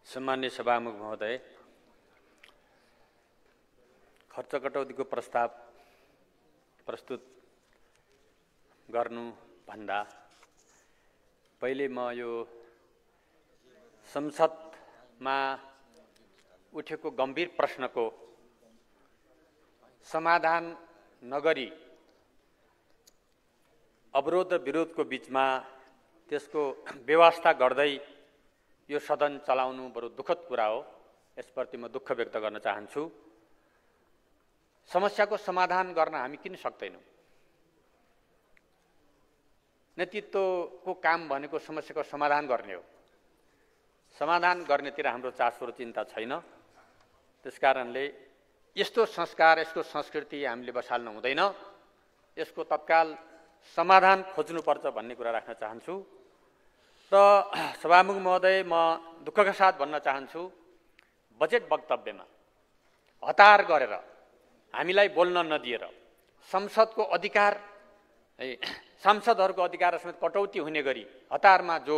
सम्मान्य सभामुख महोदय, खर्च कटौतीको प्रस्ताव प्रस्तुत गर्नुभन्दा पहिले म यो संसदमा उठेको गम्भीर प्रश्नको समाधान नगरी अवरोध र विरोधको बीचमा त्यसको व्यवस्था गर्दै यो सदन चलाउनु बरु दुःखद कुरा हो। यसप्रति म दुःख व्यक्त गर्न चाहन्छु। समस्याको समाधान गर्न हामी किन सक्दैनौँ? नेतृत्वको काम भनेको समस्याको समाधान गर्ने हो। समाधान गर्नेतिर हाम्रो चासो र चिन्ता छैन। त्यसकारणले यस्तो संस्कार, यस्तो संस्कृति हामीले बसाल्नु हुँदैन। यसको तत्काल समाधान खोज्नुपर्छ भन्ने कुरा राख्न चाहन्छु। र सभामुख महोदय, म दुःखका साथ भन्न चाहन्छु, बजेट वक्तव्यमा हतार गरेर हामीलाई बोल्न नदिएर संसदको अधिकार, सांसदहरूको अधिकार समेत कटौती हुने गरी हतारमा जो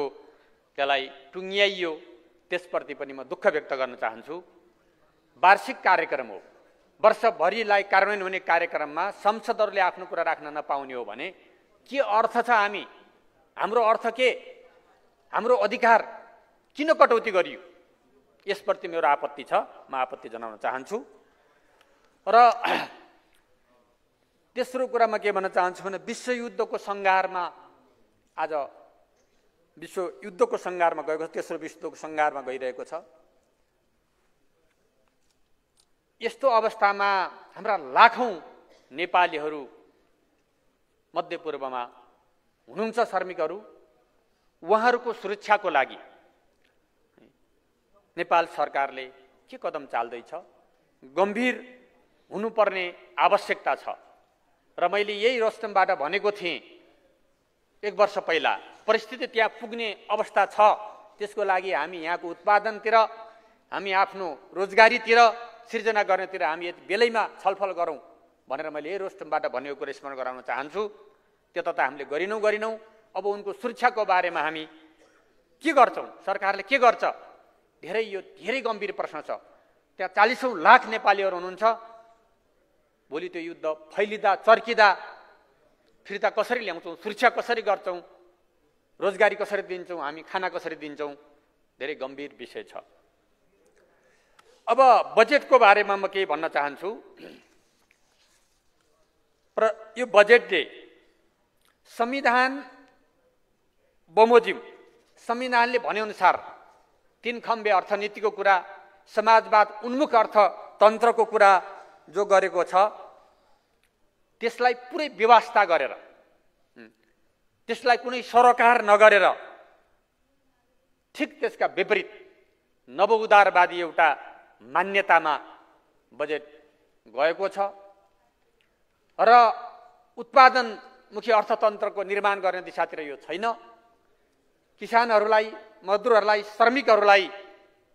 त्यसलाई टुङ्ग्याइयो, त्यसप्रति पनि म दुःख व्यक्त गर्न चाहन्छु। वार्षिक कार्यक्रम हो, वर्षभरिलाई कार्यान्वयन हुने कार्यक्रममा संसदहरूले आफ्नो कुरा राख्न नपाउने हो भने के अर्थ छ? हाम्रो अर्थ के? हाम्रो अधिकार किन कटौती गरियो? यसप्रति मेरो आपत्ति छ। म आपत्ति जनाउन चाहन्छु। र तेस्रो कुरामा के भन्न चाहन्छु भने विश्वयुद्धको सङ्घारमा आज विश्वयुद्धको सङ्घारमा गएको छ, तेस्रो विश्वयुद्धको सङ्घारमा गइरहेको छ। यस्तो अवस्थामा हाम्रा लाखौँ नेपालीहरू मध्यपूर्वमा हुनुहुन्छ श्रमिकहरू, उहाँहरूको सुरक्षाको लागि नेपाल सरकारले के कदम चाल्दैछ? गम्भीर हुनुपर्ने आवश्यकता छ। र मैले यही रोस्टमबाट भनेको थिएँ 1 वर्ष पहिला, परिस्थिति त्यहाँ पुग्ने अवस्था छ। त्यसको लागि हामी यहाँको उत्पादनतिर, हामी आफ्नो रोजगारीतिर, सिर्जना गर्नेतिर हामी यति बेलैमा छलफल गरौँ भनेर मैले यही रोस्टमबाट भनेको कुरा स्मरण गराउन चाहन्छु। त्यो त हामीले गरिनौँ। अब उनको सुरक्षाको बारेमा हामी के गर्छौँ? सरकारले के गर्छ? यो धेरै गम्भीर प्रश्न छ। त्यहाँ 40औं लाख नेपालीहरू हुनुहुन्छ। भोलि त्यो युद्ध फैलिँदा, चर्किँदा फिर्ता कसरी ल्याउँछौँ? सुरक्षा कसरी गर्छौँ? रोजगारी कसरी दिन्छौँ? हामी खाना कसरी दिन्छौँ? धेरै गम्भीर विषय छ। अब बजेटको बारेमा म के भन्न चाहन्छु। यो बजेटले संविधान बमोजिम, संविधानले भनेअनुसार 3 खम्बे अर्थनीतिको कुरा, समाजवाद उन्मुख अर्थतन्त्रको कुरा जो गरेको छ, त्यसलाई पुरै व्यवस्था गरेर, त्यसलाई कुनै सरोकार नगरेर ठिक त्यसका विपरीत नवउदारवादी एउटा मान्यतामा बजेट गएको छ। र उत्पादनमुखी अर्थतन्त्रको निर्माण गर्ने दिशातिर यो छैन। किसानहरूलाई, मजदुरहरूलाई, श्रमिकहरूलाई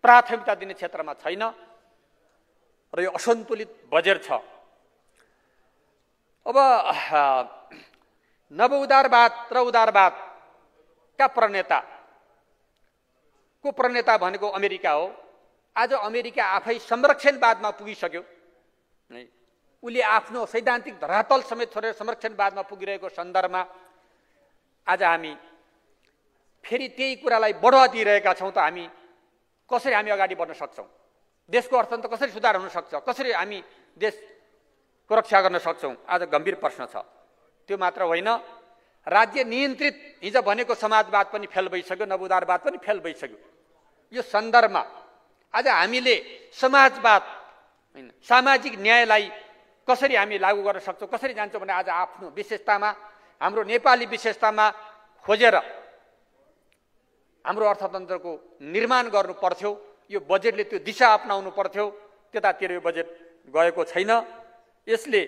प्राथमिकता दिने क्षेत्रमा छैन। र यो असन्तुलित बजेट छ। अब नवउदारवाद र उदारवादका प्रणेता भनेको अमेरिका हो। आज अमेरिका आफै संरक्षणवादमा पुगिसक्यो। उसले आफ्नो सैद्धान्तिक धरातल समेत छोडेर संरक्षणवादमा पुगिरहेको सन्दर्भमा आज हामी फेरि त्यही कुरालाई बढावा दिइरहेका छौँ। त हामी कसरी अगाडि बढ्न सक्छौँ? देशको अर्थतन्त्र कसरी सुधार हुन सक्छ? कसरी हामी देशको रक्षा गर्न सक्छौँ? आज गम्भीर प्रश्न छ। त्यो मात्र होइन, राज्य नियन्त्रित हिजो भनेको समाजवाद पनि फेल भइसक्यो, नवउदारवाद पनि फेल भइसक्यो। यो सन्दर्भमा आज हामीले समाजवाद, सामाजिक न्यायलाई कसरी हामी लागू गर्न सक्छौँ, कसरी जान्छौँ भने आज आफ्नो विशेषतामा, हाम्रो नेपाली विशेषतामा खोजेर हाम्रो अर्थतन्त्रको निर्माण गर्नु पर्थ्यो। यो बजेटले त्यो दिशा अपनाउनु पर्थ्यो। त्यतातिर यो बजेट गएको छैन। यसले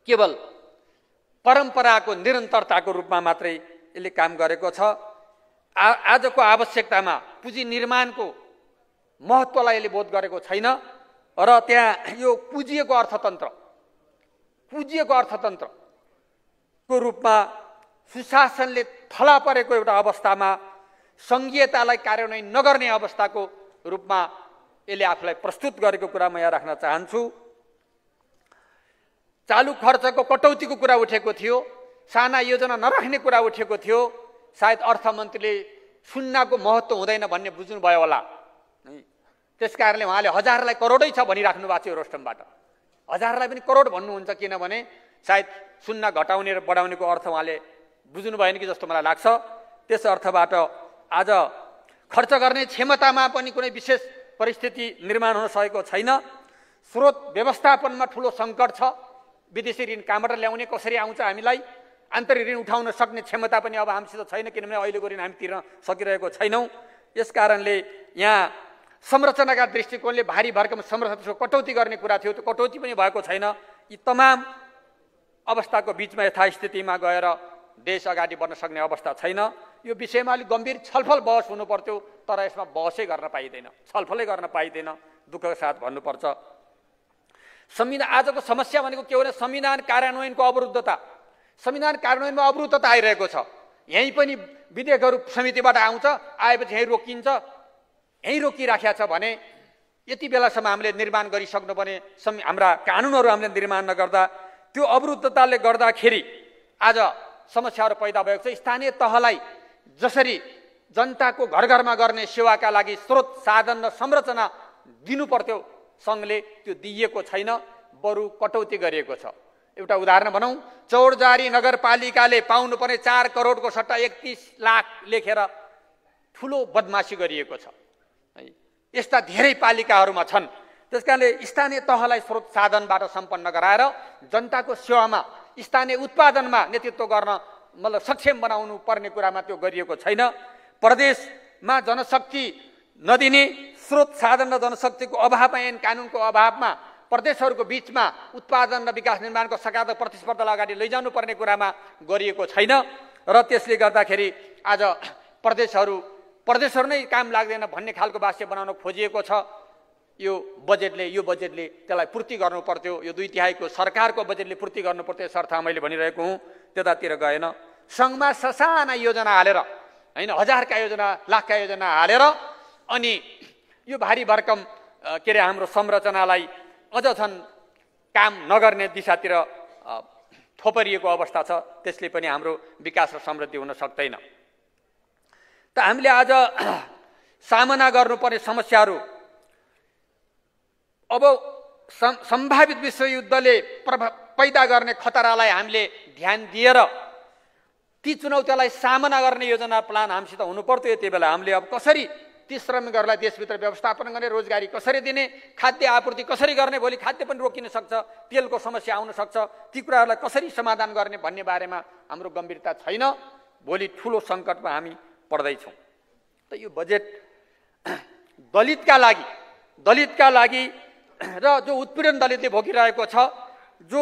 केवल परम्पराको निरन्तरताको रूपमा मात्रै यसले काम गरेको छ। आजको आवश्यकतामा पुँजी निर्माणको महत्त्वलाई यसले बोध गरेको छैन। र त्यहाँ यो पुँजिएको अर्थतन्त्रको रूपमा सुशासनले थला परेको एउटा अवस्थामा, सङ्घीयतालाई कार्यान्वयन नगर्ने अवस्थाको रूपमा यसले आफूलाई प्रस्तुत गरेको कुरा म यहाँ राख्न चाहन्छु। चालु खर्चको कटौतीको कुरा उठेको थियो, साना योजना नराख्ने कुरा उठेको थियो। सायद अर्थमन्त्रीले शून्यको महत्त्व हुँदैन भन्ने बुझ्नुभयो होला। त्यसकारणले उहाँले हजारलाई करोडै छ भनिराख्नु भएको थियो रोस्टमबाट। हजारलाई पनि करोड भन्नुहुन्छ, किनभने सायद शून्य घटाउने र बढाउनेको अर्थ उहाँले बुझ्नु भएन कि जस्तो मलाई लाग्छ। त्यस अर्थबाट आज खर्च गर्ने क्षमतामा पनि कुनै विशेष परिस्थिति निर्माण हुन सकेको छैन। स्रोत व्यवस्थापनमा ठुलो सङ्कट छ। विदेशी ऋण कहाँबाट ल्याउने, कसरी आउँछ, हामीलाई आन्तरिक ऋण उठाउन सक्ने क्षमता पनि अब हामीसित छैन, किनभने अहिलेको ऋण हामी तिर्न सकिरहेको छैनौँ। यस कारणले यहाँ संरचनाका दृष्टिकोणले भारी भरकम संरचनाको कटौती गर्ने कुरा थियो, त्यो कटौती पनि भएको छैन। यी तमाम अवस्थाको बिचमा यथास्थितिमा गएर देश अगाडि बढ्न सक्ने अवस्था छैन। यो विषयमा अलिक गम्भीर छलफल बहस हुनु पर्थ्यो, तर यसमा बहसै गर्न पाइँदैन, छलफलै गर्न पाइँदैन, दुःखका साथ भन्नुपर्छ। संविधान आजको समस्या भनेको के हो भने संविधान कार्यान्वयनको अवरुद्धता। संविधान कार्यान्वयनमा अवरुद्धता आइरहेको छ। यहीँ पनि विधेयकहरू समितिबाट आउँछ, आएपछि यहीँ रोकिन्छ। यहीँ रोकिराखेको छ भने यति बेलासम्म हामीले निर्माण गरिसक्नुपर्ने हाम्रा कानुनहरू हामीले निर्माण नगर्दा त्यो अवरुद्धताले गर्दाखेरि आज समस्याहरू पैदा भएको छ। स्थानीय तहलाई जसरी जनताको घर घरमा गर्ने सेवाका लागि स्रोत साधन र संरचना दिनु पर्थ्यो सङ्घले, त्यो दिइएको छैन, बरु कटौती गरिएको छ। एउटा उदाहरण भनौँ, चौरजारी नगरपालिकाले पाउनुपर्ने 4 करोडको सट्टा 31 लाख लेखेर ठुलो बदमासी गरिएको छ। यस्ता धेरै पालिकाहरूमा छन्। त्यसकारणले स्थानीय तहलाई स्रोत साधनबाट सम्पन्न गराएर जनताको सेवामा, स्थानीय उत्पादनमा नेतृत्व गर्न मतलब सक्षम बनाउनु पर्ने कुरामा त्यो गरिएको छैन। प्रदेशमा जनशक्ति नदिने, स्रोत साधन र जनशक्तिको अभावमा, ऐन कानुनको अभावमा प्रदेशहरूको बिचमा उत्पादन र विकास निर्माणको सकारात्मक प्रतिस्पर्धालाई अगाडि लैजानु पर्ने कुरामा गरिएको छैन। र त्यसले गर्दाखेरि आज प्रदेशहरू नै काम लाग्दैन भन्ने खालको भाष्य बनाउन खोजिएको छ। यो बजेटले त्यसलाई पूर्ति गर्नु पर्थ्यो। यो 2/3 सरकारको बजेटले पूर्ति गर्नु पर्थ्यो। यसर्थ मैले भनिरहेको हुँ, त्यतातिर गएन। सङ्घमा ससाना योजना हालेर, होइन, हजारका योजना, लाखका योजना हालेर अनि यो भारी भरकम के अरे हाम्रो संरचनालाई अझ झन् काम नगर्ने दिशातिर थोपरिएको अवस्था छ। त्यसले पनि हाम्रो विकास र समृद्धि हुन सक्दैन। त हामीले आज सामना गर्नुपर्ने समस्याहरू, अब सम्भावित विश्वयुद्धले पैदा गर्ने खतरालाई हामीले ध्यान दिएर ती चुनौतीलाई सामना गर्ने योजना प्लान हामीसित हुनु पर्थ्यो। यति बेला हामीले अब कसरी ती श्रमिकहरूलाई देशभित्र व्यवस्थापन गर्ने, रोजगारी कसरी दिने, खाद्य आपूर्ति कसरी गर्ने, भोलि खाद्य पनि रोकिन सक्छ, तेलको समस्या आउन सक्छ, ती कुराहरूलाई कसरी समाधान गर्ने भन्ने बारेमा हाम्रो गम्भीरता छैन। भोलि ठुलो सङ्कटमा हामी पर्दैछौँ। त यो बजेट दलितका लागि र जो उत्पीडन दलितले भोगिरहेको छ, जो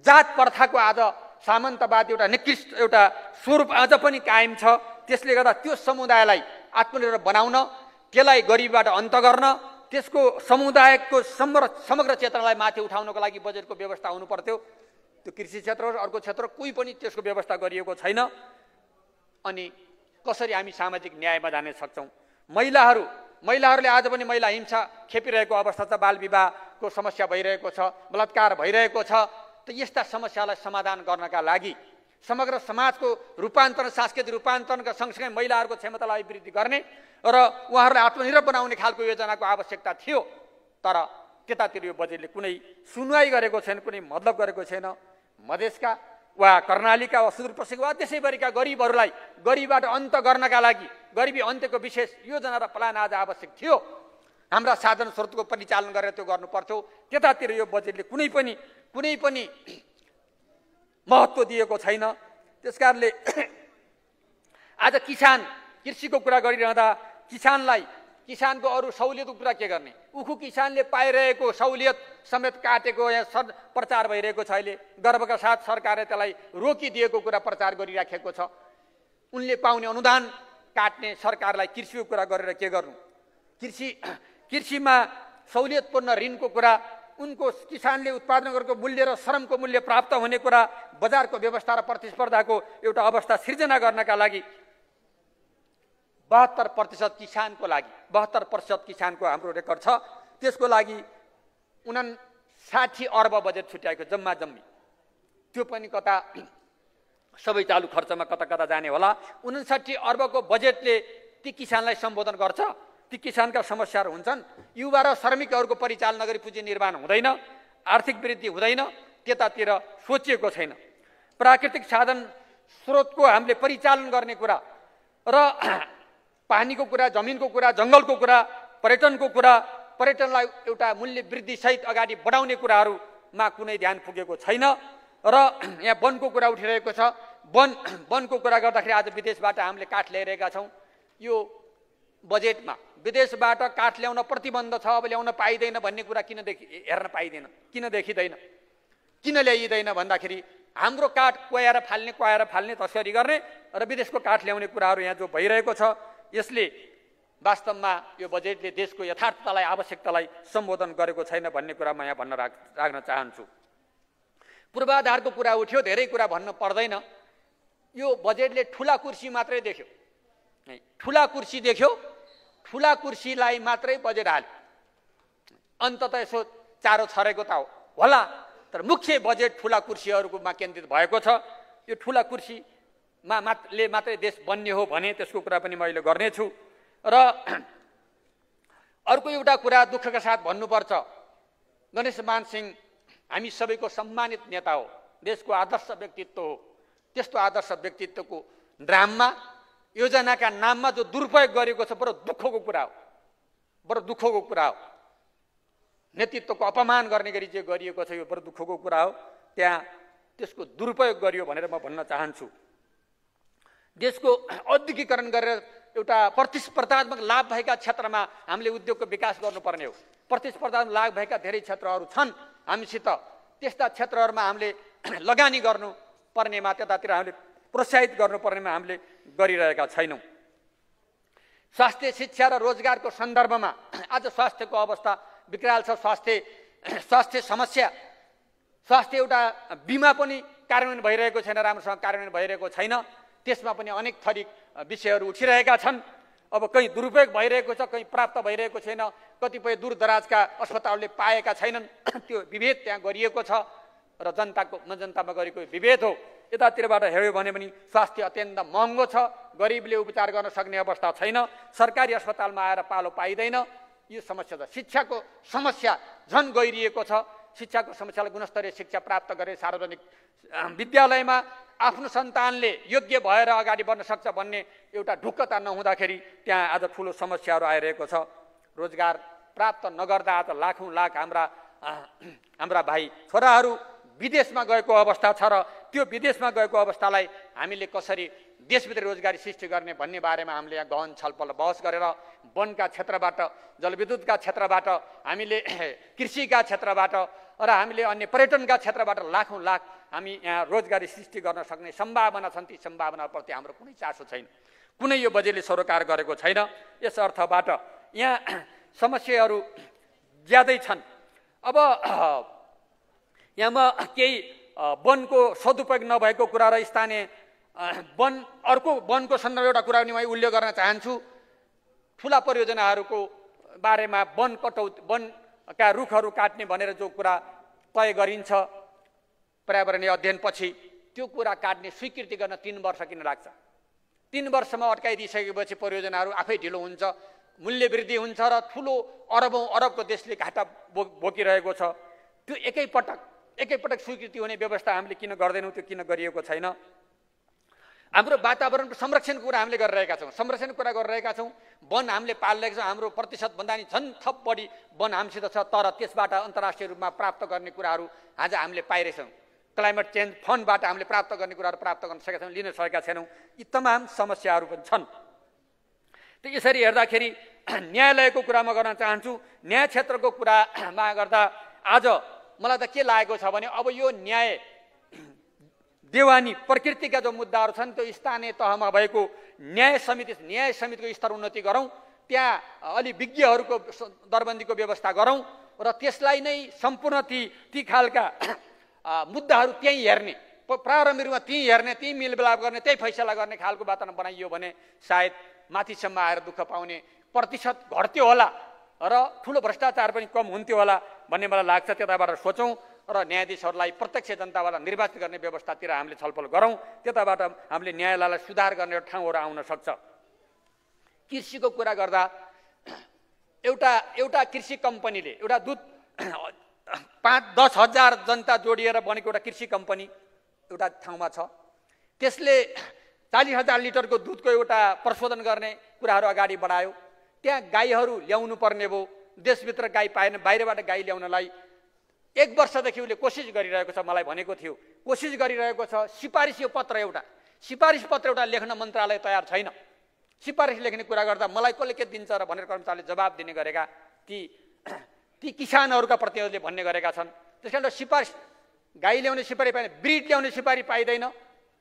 जात प्रथाको आज सामन्तवाद एउटा निकृष्ट एउटा स्वरूप आज पनि कायम छ, त्यसले गर्दा त्यो समुदायलाई आत्मनिर्भर बनाउन, त्यसलाई गरिबीबाट अन्त गर्न, त्यसको समुदायको समग्र क्षेत्रलाई माथि उठाउनको लागि बजेटको व्यवस्था हुनु पर्थ्यो। त्यो कृषि क्षेत्र होस्, अर्को क्षेत्र, कोही पनि त्यसको व्यवस्था गरिएको छैन। अनि कसरी हामी सामाजिक न्यायमा जान सक्छौँ? महिलाहरूले आज पनि महिला हिंसा खेपिरहेको अवस्था छ, बाल विवाहको समस्या भइरहेको छ, बलात्कार भइरहेको छ। त यस्ता समस्यालाई समाधान गर्नका लागि समग्र समाजको रूपान्तरण, सांस्कृतिक रूपान्तरणका सँगसँगै महिलाहरूको क्षमतालाई अभिवृद्धि गर्ने र उहाँहरूलाई आत्मनिर्भर बनाउने खालको योजनाको आवश्यकता थियो। तर त्यतातिर यो बजेटले कुनै सुनवाई गरेको छैन, कुनै मतलब गरेको छैन। मधेसका वा कर्णालीका वा सुदूरपश्चिमका वा त्यसैभरिका गरिबहरूलाई गरिबीबाट अन्त गर्नका लागि गरिबी अन्त्यको विशेष योजना र प्लान आज आवश्यक थियो। हाम्रा साधन स्रोतको परिचालन गरेर त्यो गर्नु पर्थ्यो। त्यतातिर यो बजेटले कुनै पनि महत्त्व दिएको छैन। त्यसकारणले आज कृषिको कुरा गरिरहँदा किसानको अरू सहुलियतको कुरा के गर्ने? उखु किसानले पाइरहेको सहुलियत समेत काटेको यहाँ प्रचार भइरहेको छ। अहिले गर्वका साथ सरकारले त्यसलाई रोकिदिएको कुरा प्रचार गरिराखेको छ। उनले पाउने अनुदान काट्ने सरकारलाई कृषिको कुरा गरेर के गर्नु? कृषिमा सहुलियतपूर्ण ऋणको कुरा, उनको किसानले उत्पादन गरेको मूल्य र श्रमको मूल्य प्राप्त हुने कुरा, बजारको व्यवस्था र प्रतिस्पर्धाको एउटा अवस्था सिर्जना गर्नका लागि 72% किसानको लागि 72% किसानको हाम्रो रेकर्ड छ। त्यसको लागि 59 अर्ब बजेट छुट्याएको जम्मा जम्मी। त्यो पनि कता सबै चालु खर्चमा कता कता जाने होला। 59 अर्बको बजेटले ती किसानलाई सम्बोधन गर्छ? ती किसानका समस्याहरू हुन्छन्? युवा र श्रमिकहरूको परिचालन नगरी पुँजी निर्माण हुँदैन, आर्थिक वृद्धि हुँदैन, त्यतातिर सोचिएको छैन। प्राकृतिक साधन स्रोतको हामीले परिचालन गर्ने कुरा र पानीको कुरा, जमिनको कुरा, जङ्गलको कुरा, पर्यटनको कुरा, पर्यटनलाई एउटा मूल्य वृद्धिसहित अगाडि बढाउने कुराहरूमा कुनै ध्यान पुगेको छैन। र यहाँ वनको कुरा उठिरहेको छ। वनको कुरा गर्दाखेरि आज विदेशबाट हामीले काठ ल्याइरहेका छौँ। यो बजेटमा विदेशबाट काठ ल्याउन प्रतिबन्ध छ, अब ल्याउन पाइँदैन भन्ने कुरा किन हेर्न पाइँदैन, किन देखिँदैन, किन ल्याइँदैन भन्दाखेरि हाम्रो काठ क्वाएर फाल्ने तस्करी गर्ने र विदेशको काठ ल्याउने कुराहरू यहाँ जो भइरहेको छ, यसले वास्तवमा यो बजेटले देशको यथार्थतालाई, आवश्यकतालाई सम्बोधन गरेको छैन भन्ने कुरा म यहाँ भन्न राख्न चाहन्छु। पूर्वाधारको कुरा उठ्यो, धेरै कुरा भन्न पर्दैन। यो बजेटले ठुला कुर्सी मात्रै देख्यो, ठुला कुर्सी देख्यो, ठुला कुर्सीलाई मात्रै बजेट हाल्यो। अन्तत यसो चारो छरेको त होला, तर मुख्य बजेट ठुला कुर्सीहरूमा केन्द्रित भएको छ। यो ठुला कुर्सीमा मात्रै देश बन्ने हो भने त्यसको कुरा पनि मैले गर्नेछु। र अर्को एउटा कुरा दुःखका साथ भन्नुपर्छ, गणेशमान सिंह हामी सबैको सम्मानित नेता हो, देशको आदर्श व्यक्तित्व हो। त्यस्तो आदर्श व्यक्तित्वको नाममा, योजनाका नाममा जो दुरुपयोग गरिएको छ, बडो दुःखको कुरा हो, बडो दुःखको कुरा हो। नेतृत्वको अपमान गर्ने गरी जे गरिएको छ, यो बडो दुःखको कुरा हो। त्यहाँ त्यसको दुरुपयोग गरियो भनेर म भन्न चाहन्छु। देशको औद्योगिकरण गरेर एउटा प्रतिस्पर्धात्मक लाभ भएका क्षेत्रमा हामीले उद्योगको विकास गर्नुपर्ने हो। प्रतिस्पर्धात्मक लाभ भएका धेरै क्षेत्रहरू छन् हामीसित, त्यस्ता क्षेत्रहरूमा हामीले लगानी गर्नुपर्नेमा, त्यतातिर हामीले प्रोत्साहित गर्नुपर्नेमा हामीले गरिरहेका छैनौँ। स्वास्थ्य, शिक्षा र रोजगारको सन्दर्भमा आज स्वास्थ्यको अवस्था विकराल छ। स्वास्थ्य समस्या, स्वास्थ्य एउटा बिमा पनि कार्यान्वयन भइरहेको छैन, राम्रोसँग कार्यान्वयन भइरहेको छैन। त्यसमा पनि अनेक थरी विषयहरू उठिरहेका छन्। अब कहीँ दुरुपयोग भइरहेको छ, कहीँ प्राप्त भइरहेको छैन, कतिपय दूरदराजका अस्पतालले पाएका छैनन्, त्यो विभेद त्यहाँ गरिएको छ र जनतामा गरेको विभेद हो। यतातिरबाट हेऱ्यो भने पनि स्वास्थ्य अत्यन्त महँगो छ, गरिबले उपचार गर्न सक्ने अवस्था छैन, सरकारी अस्पतालमा आएर पालो पाइँदैन, यो समस्या छ। शिक्षाको समस्या झन् गहिरिएको छ। शिक्षाको समस्यालाई गुणस्तरीय शिक्षा प्राप्त गरे सार्वजनिक विद्यालयमा आफ्नो सन्तानले योग्य भएर अगाडि बढ्न सक्छ भन्ने एउटा ढुक्कता नहुँदाखेरि त्यहाँ आज ठुलो समस्याहरू आइरहेको छ। रोजगार प्राप्त नगर्दा आज लाखौँ लाख हाम्रा भाइ छोराहरू विदेशमा गएको अवस्था छ र त्यो विदेशमा गएको अवस्थालाई हामीले कसरी देशभित्र रोजगारी सृष्टि गर्ने भन्ने बारेमा हामीले यहाँ गहन छलफल बहस गरेर वनका क्षेत्रबाट, जलविद्युतका क्षेत्रबाट, हामीले कृषिका क्षेत्रबाट र हामीले अन्य पर्यटनका क्षेत्रबाट लाखौँ लाख हामी यहाँ रोजगारी सृष्टि गर्न सक्ने सम्भावना छन्। ती सम्भावनाप्रति हाम्रो कुनै चासो छैन, कुनै यो बजेटले सरोकार गरेको छैन। यस अर्थबाट यहाँ समस्याहरू ज्यादै छन्। अब यहाँ म केही वनको सदुपयोग नभएको कुरा र स्थानीय अर्को वनको सन्दर्भमा एउटा कुरा पनि म उल्लेख गर्न चाहन्छु। ठुला परियोजनाहरूको बारेमा वनका रुखहरू काट्ने भनेर जो कुरा तय गरिन्छ पर्यावरणीय अध्ययनपछि, त्यो कुरा काट्ने स्वीकृति गर्न 3 वर्ष किन लाग्छ? 3 वर्षमा अड्काइदिइसकेपछि परियोजनाहरू आफै ढिलो हुन्छ, मूल्य वृद्धि हुन्छ र ठुलो अरबको देशले घाटा बोकिरहेको छ। त्यो एकैपटक स्वीकृति हुने व्यवस्था हामीले किन गर्दैनौँ? त्यो किन गरिएको छैन? हाम्रो वातावरणको संरक्षणको कुरा हामीले गरिरहेका छौँ, संरक्षणको कुरा गरिरहेका छौँ, वन हामीले पालिरहेका छौँ। हाम्रो प्रतिशतभन्दा नि झन् थप बढी वन हामीसित छ, तर त्यसबाट अन्तर्राष्ट्रिय रूपमा प्राप्त गर्ने कुराहरू आज हामीले पाइरहेछौँ। क्लाइमेट चेन्ज फन्डबाट हामीले प्राप्त गर्ने कुराहरू प्राप्त गर्न सकेका छौँ, लिन सकेका छैनौँ। यी तमाम समस्याहरू पनि छन्। त यसरी हेर्दाखेरि न्यायालयको कुरा म गर्न चाहन्छु। न्याय क्षेत्रको कुरामा गर्दा आज मलाई त के लागेको छ भने अब यो न्याय देवानी प्रकृतिका जो मुद्दाहरू छन् त्यो स्थानीय तहमा भएको न्याय समितिको स्तर उन्नति गरौँ, त्यहाँ अलि विज्ञहरूको दरबन्दीको व्यवस्था गरौँ र त्यसलाई नै सम्पूर्ण ती खालका मुद्दाहरू त्यहीँ हेर्ने, प्रारम्भिक रूपमा त्यहीँ हेर्ने, त्यहीँ मिलमिलाप गर्ने, त्यही फैसला गर्ने खालको वातावरण बनाइयो भने सायद माथिसम्म आएर दुःख पाउने प्रतिशत घट्थ्यो होला र ठुलो भ्रष्टाचार पनि कम हुन्थ्यो होला भन्ने मलाई लाग्छ। त्यताबाट सोचौँ र न्यायाधीशहरूलाई प्रत्यक्ष जनताबाट निर्वाचित गर्ने व्यवस्थातिर हामीले छलफल गरौँ। त्यताबाट हामीले न्यायालयलाई सुधार गर्ने ठाउँहरू आउन सक्छ। कृषिको कुरा गर्दा एउटा कृषि कम्पनीले एउटा दुध 5-10 हजार जनता जोडिएर बनेको एउटा कृषि कम्पनी एउटा ठाउँमा छ। त्यसले 40,000 लिटरको दुधको एउटा प्रशोधन गर्ने कुराहरू अगाडि बढायो। त्यहाँ गाईहरू ल्याउनु पर्ने भयो, देशभित्र गाई पाएन, बाहिरबाट गाई ल्याउनलाई 1 वर्षदेखि उसले कोसिस गरिरहेको छ। मलाई भनेको थियो कोसिस गरिरहेको छ। सिफारिस पत्र एउटा लेख्न मन्त्रालय तयार छैन। सिफारिस लेख्ने कुरा गर्दा मलाई कसले के दिन्छ र भनेर कर्मचारीले जवाब दिने गरेका ती किसानहरूका प्रतिनिधिले भन्ने गरेका छन्। त्यसकारण सिफारिस गाई ल्याउने सिफारिस पाइँदैन, ब्रिड ल्याउने सिफारिस पाइँदैन,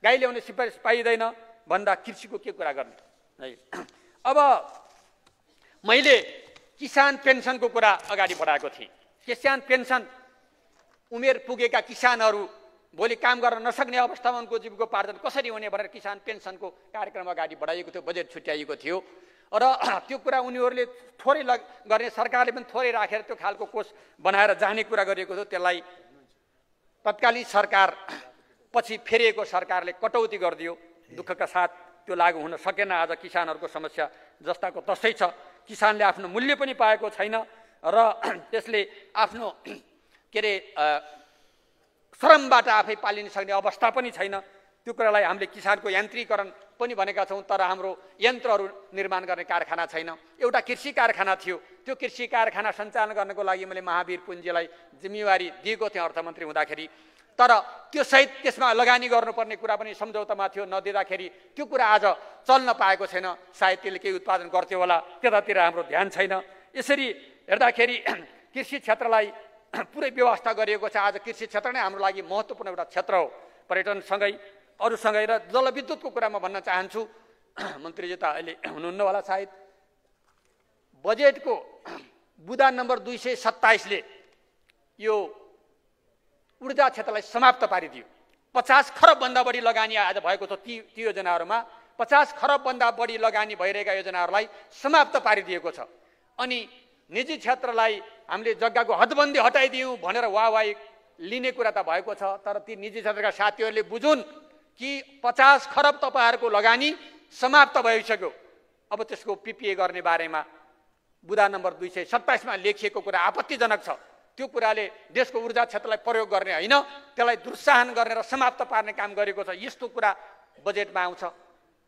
गाई ल्याउने सिफारिस पाइँदैन भन्दा कृषिको के कुरा गर्ने है। अब मैले किसान पेन्सनको कुरा अगाडि बढाएको थिएँ। किसान पेन्सन उमेर पुगेका किसानहरू भोलि काम गर्न नसक्ने अवस्थामा उनको जीविकोपार्जन कसरी हुने भनेर किसान पेन्सनको कार्यक्रम अगाडि बढाइएको थियो, बजेट छुट्याइएको थियो र त्यो कुरा उनीहरूले थोरै गर्ने, सरकारले पनि थोरै राखेर त्यो खालको कोष बनाएर जाने कुरा गरिएको थियो। त्यसलाई तत्कालीन सरकार पछि फेरिएको सरकारले कटौती गरिदियो। दुःखका साथ त्यो लागू हुन सकेन। आज किसानहरूको समस्या जस्ताको तस्तै छ। किसानले आफ्नो मूल्य पनि पाएको छैन र त्यसले आफ्नो श्रमबाट आफै पालिन सक्ने अवस्था पनि छैन। त्यो कुरालाई हामीले किसानको यान्त्रिकरण पनि भनेका छौँ, तर हाम्रो यन्त्रहरू निर्माण गर्ने कारखाना छैन। एउटा कृषि कारखाना थियो, त्यो कृषि कारखाना सञ्चालन गर्नको लागि मैले महावीर पुञ्जीलाई जिम्मेवारी दिएको थिएँ अर्थमन्त्री हुँदाखेरि, तर त्यो सहित त्यसमा लगानी गर्नुपर्ने कुरा पनि सम्झौतामा थियो। नदिँदाखेरि त्यो कुरा आज चल्न पाएको छैन। सायद त्यसले केही उत्पादन गर्थ्यो होला, त्यतातिर हाम्रो ध्यान छैन। यसरी हेर्दाखेरि कृषि क्षेत्रलाई पुरै व्यवस्था गरिएको छ। आज कृषि क्षेत्र नै हाम्रो लागि महत्त्वपूर्ण एउटा क्षेत्र हो, पर्यटनसँगै अरूसँगै। र जलविद्युतको कुरा म भन्न चाहन्छु, मन्त्रीजी त अहिले हुनुहुन्न होला सायद। बजेटको बुदा नम्बर 227ले यो ऊर्जा क्षेत्रलाई समाप्त पारिदियो। 50 खरबभन्दा बढी लगानी आज भएको छ ती योजनाहरूमा। 50 खरबभन्दा बढी लगानी भइरहेका योजनाहरूलाई समाप्त पारिदिएको छ। अनि निजी क्षेत्रलाई हामीले जग्गाको हदबन्दी हटाइदियौँ भनेर वाहवाही लिने कुरा त भएको छ, तर ती निजी क्षेत्रका साथीहरूले बुझुन् कि 50 खरब तपाईँहरूको लगानी समाप्त भइसक्यो। अब त्यसको पिपिए गर्ने बारेमा बुदा नम्बर 227मा लेखिएको कुरा आपत्तिजनक छ। त्यो कुराले देशको ऊर्जा क्षेत्रलाई प्रयोग गर्ने होइन, त्यसलाई दुर्साहन गर्ने र समाप्त पार्ने काम गरेको छ। यस्तो कुरा बजेटमा आउँछ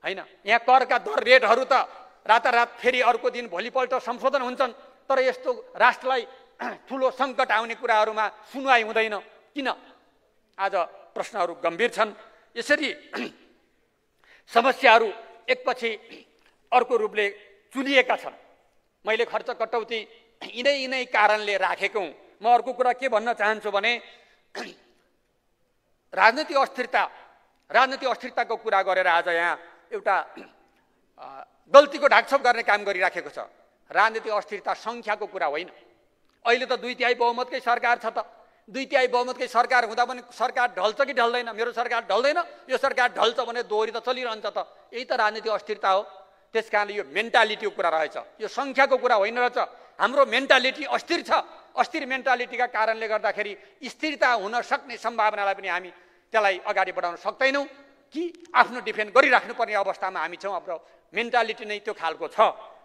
होइन। यहाँ करका दर रेटहरू त रातारात फेरि अर्को दिन भोलिपल्ट संशोधन हुन्छन्, तर यस्तो राष्ट्रलाई ठुलो सङ्कट आउने कुराहरूमा सुनवाई हुँदैन किन? आज प्रश्नहरू गम्भीर छन्। यसरी समस्याहरू एकपछि अर्को रूपले चुलिएका छन्। मैले खर्च कटौती यिनै कारणले राखेको हुँ। म अर्को कुरा के भन्न चाहन्छु भने राजनीतिक अस्थिरताको कुरा गरेर आज यहाँ एउटा गल्तीको ढाकछोप गर्ने काम गरिराखेको छ। राजनीतिक अस्थिरता सङ्ख्याको कुरा होइन। अहिले त 2/3 बहुमतकै सरकार छ। त 2/3 बहुमतकै सरकार हुँदा पनि सरकार ढल्छ कि ढल्दैन? मेरो सरकार ढल्दैन, यो सरकार ढल्छ भने दोहोरी त चलिरहन्छ। त यही त राजनीतिक अस्थिरता हो। त्यस कारणले यो मेन्टालिटीको कुरा रहेछ, यो सङ्ख्याको कुरा होइन रहेछ। हाम्रो मेन्टालिटी अस्थिर छ। अस्थिर मेन्टालिटीका कारणले गर्दाखेरि स्थिरता हुन सक्ने सम्भावनालाई पनि हामी त्यसलाई अगाडि बढाउन सक्दैनौँ कि आफ्नो डिफेन्ड गरिराख्नुपर्ने अवस्थामा हामी छौँ। हाम्रो मेन्टालिटी नै त्यो खालको छ।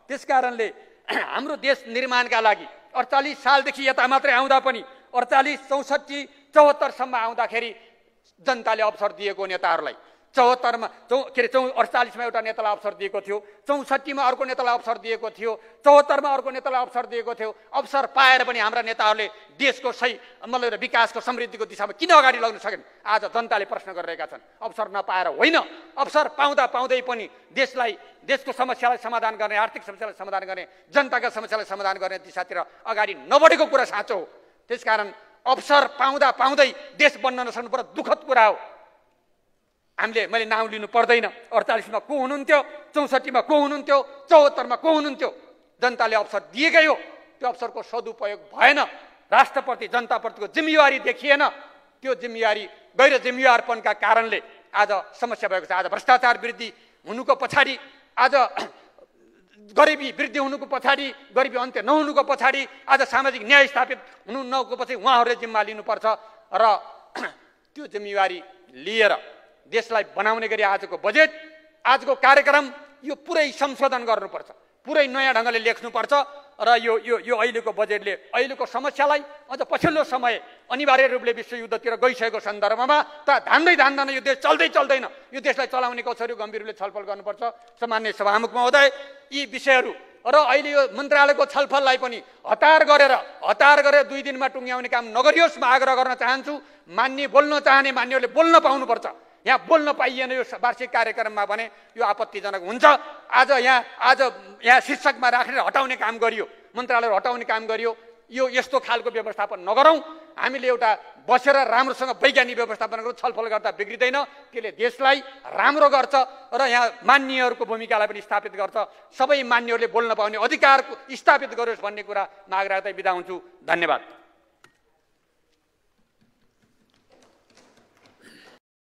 त्यस कारणले हाम्रो देश निर्माणका लागि 48 सालदेखि यता मात्रै आउँदा पनि 48, 64, 74सम्म आउँदाखेरि जनताले अवसर दिएको नेताहरूलाई 74मा 48मा एउटा नेतालाई अवसर दिएको थियो, 64मा अर्को नेतालाई अवसर दिएको थियो, 74मा अर्को नेतालाई अवसर दिएको थियो। अवसर पाएर पनि हाम्रा नेताहरूले देशको सही मतलब विकासको समृद्धिको दिशामा किन अगाडि लग्न सकेन? आज जनताले प्रश्न गरिरहेका छन्। अवसर नपाएर होइन, अवसर पाउँदै पनि देशको समस्यालाई समाधान गर्ने, आर्थिक समस्यालाई समाधान गर्ने, जनताका समस्यालाई समाधान गर्ने दिशातिर अगाडि नबढेको कुरा साँचो हो। त्यसकारण अवसर पाउँदै देश बन्न नसक्नु पर्दा दुःखद कुरा हो। मैले नाउँ लिनु पर्दैन। 48मा को हुनुहुन्थ्यो, 64मा को हुनुहुन्थ्यो, 74मा को हुनुहुन्थ्यो? जनताले अवसर दिएकै हो। त्यो अवसरको सदुपयोग भएन। राष्ट्रप्रति जनताप्रतिको जिम्मेवारी देखिएन। त्यो जिम्मेवारी गैर जिम्मेवारपनका कारणले आज समस्या भएको छ। आज भ्रष्टाचार वृद्धि हुनुको पछाडि आज गरिबी वृद्धि हुनुको पछाडि, गरिबी अन्त्य नहुनुको पछाडि आज सामाजिक न्याय स्थापित हुनु नहुनुको पछि उहाँहरूले जिम्मा लिनुपर्छ र त्यो जिम्मेवारी लिएर देशलाई बनाउने गरी आजको बजेट, आजको कार्यक्रम यो पुरै संशोधन गर्नुपर्छ, पुरै नयाँ ढङ्गले लेख्नुपर्छ र यो अहिलेको बजेटले अहिलेको समस्यालाई अझ पछिल्लो समय अनिवार्य रूपले विश्वयुद्धतिर गइसकेको सन्दर्भमा त धान्दैन यो देश चल्दैन, यो देशलाई चलाउने कसरी गम्भीर रूपले छलफल गर्नुपर्छ। सामान्य सभामुख महोदय, यी विषयहरू र अहिले यो मन्त्रालयको छलफललाई पनि हतार गरेर 2 दिनमा टुङ्ग्याउने काम नगरियोस् म आग्रह गर्न चाहन्छु। बोल्न चाहने मान्यहरूले बोल्न पाउनुपर्छ। यहाँ बोल्न पाइएन यो वार्षिक कार्यक्रममा भने यो आपत्तिजनक हुन्छ। आज यहाँ शीर्षकमा राखेर हटाउने काम गरियो, मन्त्रालयहरू हटाउने काम गरियो। यो यस्तो खालको व्यवस्थापन नगरौँ। हामीले एउटा बसेर राम्रोसँग वैज्ञानिक व्यवस्थापन गरेर छलफल गर्दा बिग्रिँदैन, त्यसले देशलाई राम्रो गर्छ र यहाँ मान्यहरूको भूमिकालाई पनि स्थापित गर्छ। सबै मान्यहरूले बोल्न पाउने अधिकार स्थापित गरोस् भन्ने कुरा म आग्रह गर्दै बिदा हुन्छु। धन्यवाद।